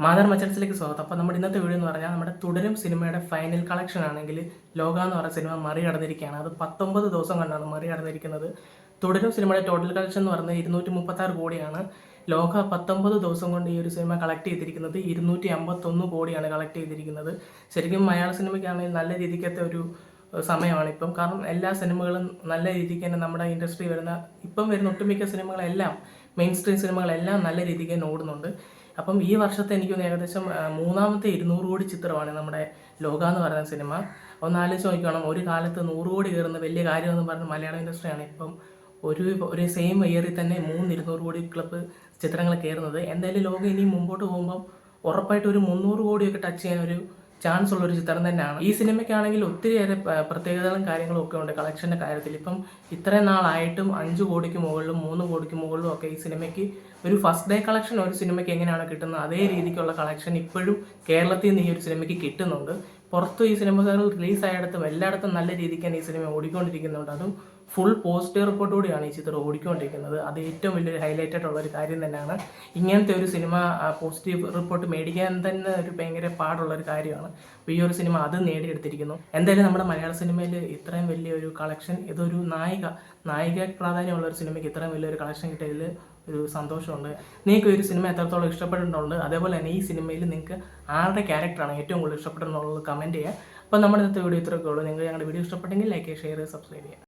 Mother മച്ചൻസിലേക്ക് സ്വാഗതം. അപ്പോൾ നമ്മുടെ ഇന്നത്തെ വീഡിയോ എന്ന് പറഞ്ഞാൽ നമ്മുടെ തുടരും സിനിമയുടെ ഫൈനൽ കളക്ഷൻ ആണെങ്കിൽ ലോക എന്ന് പറയുന്ന സിനിമ മറികടന്നിരിക്കുകയാണ്. അത് 19 ദിവസം കണ്ടാണ് മറികടന്നിരിക്കുന്നത്. തുടരും സിനിമയുടെ ടോട്ടൽ കളക്ഷൻ എന്ന് പറയുന്നത് 236 കോടിയാണ്. ലോക 19 ദിവസം കൊണ്ട് ഈ ഒരു സിനിമ കളക്ട് ചെയ്തിരിക്കുന്നത് 251 കോടിയാണ് കളക്ട് ചെയ്തിരിക്കുന്നത്. ശരിക്കും മലയാള സിനിമയ്ക്കാണെങ്കിൽ നല്ല രീതിക്കത്തെ ഒരു സമയമാണ് ഇപ്പം. കാരണം എല്ലാ സിനിമകളും നല്ല രീതിക്ക് തന്നെ നമ്മുടെ ഇൻഡസ്ട്രി ഇപ്പം വരുന്ന ഒട്ടുമിക്ക സിനിമകളെല്ലാം മെയിൻ സ്ട്രീം സിനിമകളെല്ലാം നല്ല രീതിക്ക് തന്നെ ഓടുന്നുണ്ട്. അപ്പം ഈ വർഷത്തെ എനിക്കൊന്ന് ഏകദേശം മൂന്നാമത്തെ 200 കോടി ചിത്രമാണ് നമ്മുടെ ലോക എന്ന് പറയുന്ന സിനിമ. ഒന്ന് ആലോചിച്ച് നോക്കണം, ഒരു കാലത്ത് 100 കോടി കയറുന്ന വലിയ കാര്യമെന്ന് പറഞ്ഞ മലയാളം ഇൻഡസ്ട്രിയാണ് ഇപ്പം ഒരു സെയിം ഇയറിൽ തന്നെ 200 കോടി ക്ലബ്ബ് ചിത്രങ്ങൾ കയറുന്നത്. എന്തായാലും ലോക ഇനി മുമ്പോട്ട് പോകുമ്പം ഉറപ്പായിട്ട് ഒരു 300 കോടിയൊക്കെ ടച്ച് ചെയ്യാൻ ഒരു ചാൻസ് ഉള്ളൊരു ചിത്രം തന്നെയാണ്. ഈ സിനിമയ്ക്കാണെങ്കിൽ ഒത്തിരിയേറെ പ്രത്യേകതകളും കാര്യങ്ങളും ഒക്കെ ഉണ്ട് കളക്ഷൻ്റെ കാര്യത്തിൽ. ഇപ്പം ഇത്രയും നാളായിട്ടും 5 കോടിക്ക് മുകളിലും 3 കോടിക്ക് മുകളിലും ഒക്കെ ഈ സിനിമയ്ക്ക് ഒരു ഫസ്റ്റ് ഡേ കളക്ഷൻ ഒരു സിനിമയ്ക്ക് എങ്ങനെയാണ് കിട്ടുന്നത് അതേ രീതിക്കുള്ള കളക്ഷൻ ഇപ്പോഴും കേരളത്തിൽ നിന്ന് ഈ ഒരു സിനിമയ്ക്ക് കിട്ടുന്നുണ്ട്. പുറത്തും ഈ സിനിമകൾ റിലീസായിടത്തും എല്ലായിടത്തും നല്ല രീതിക്ക് തന്നെ ഈ സിനിമ ഓടിക്കൊണ്ടിരിക്കുന്നുണ്ട്. അതും ഫുൾ പോസിറ്റീവ് റിപ്പോർട്ടോടെയാണ് ഈ ചിത്രം ഓടിക്കൊണ്ടിരിക്കുന്നത്. അത് ഏറ്റവും വലിയൊരു ഹൈലൈറ്റഡ് ഉള്ള ഒരു കാര്യം തന്നെയാണ്. ഇങ്ങനത്തെ ഒരു സിനിമ പോസിറ്റീവ് റിപ്പോർട്ട് മേടിക്കാൻ തന്നെ ഒരു ഭയങ്കര പാടുള്ളൊരു കാര്യമാണ്. അപ്പോൾ ഈ ഒരു സിനിമ അത് നേടിയെടുത്തിരിക്കുന്നു. എന്തായാലും നമ്മുടെ മലയാള സിനിമയിൽ ഇത്രയും വലിയൊരു കളക്ഷൻ, ഇതൊരു നായിക പ്രാധാന്യമുള്ള ഒരു സിനിമയ്ക്ക് ഇത്രയും വലിയൊരു കളക്ഷൻ കിട്ടിയതിൽ ഒരു സന്തോഷമുണ്ട്. നിങ്ങൾക്ക് ഒരു സിനിമ എത്രത്തോളം ഇഷ്ടപ്പെട്ടിട്ടുണ്ട്, അതേപോലെ തന്നെ ഈ സിനിമയിൽ നിങ്ങൾക്ക് ആരുടെ ക്യാരക്ടറാണ് ഏറ്റവും കൂടുതൽ ഇഷ്ടപ്പെട്ടെന്നുള്ളത് കമൻറ്റ് ചെയ്യുക. അപ്പോൾ നമ്മുടെ ഇന്നത്തെ വീഡിയോ ഇത്രയൊക്കെ ഉള്ളൂ. നിങ്ങൾ ഞങ്ങളുടെ വീഡിയോ ഇഷ്ടപ്പെട്ടെങ്കിൽ ലൈക്ക് ചെയ്യുക, ഷെയർ ചെയ്യുക, സബ്സ്ക്രൈബ് ചെയ്യുക.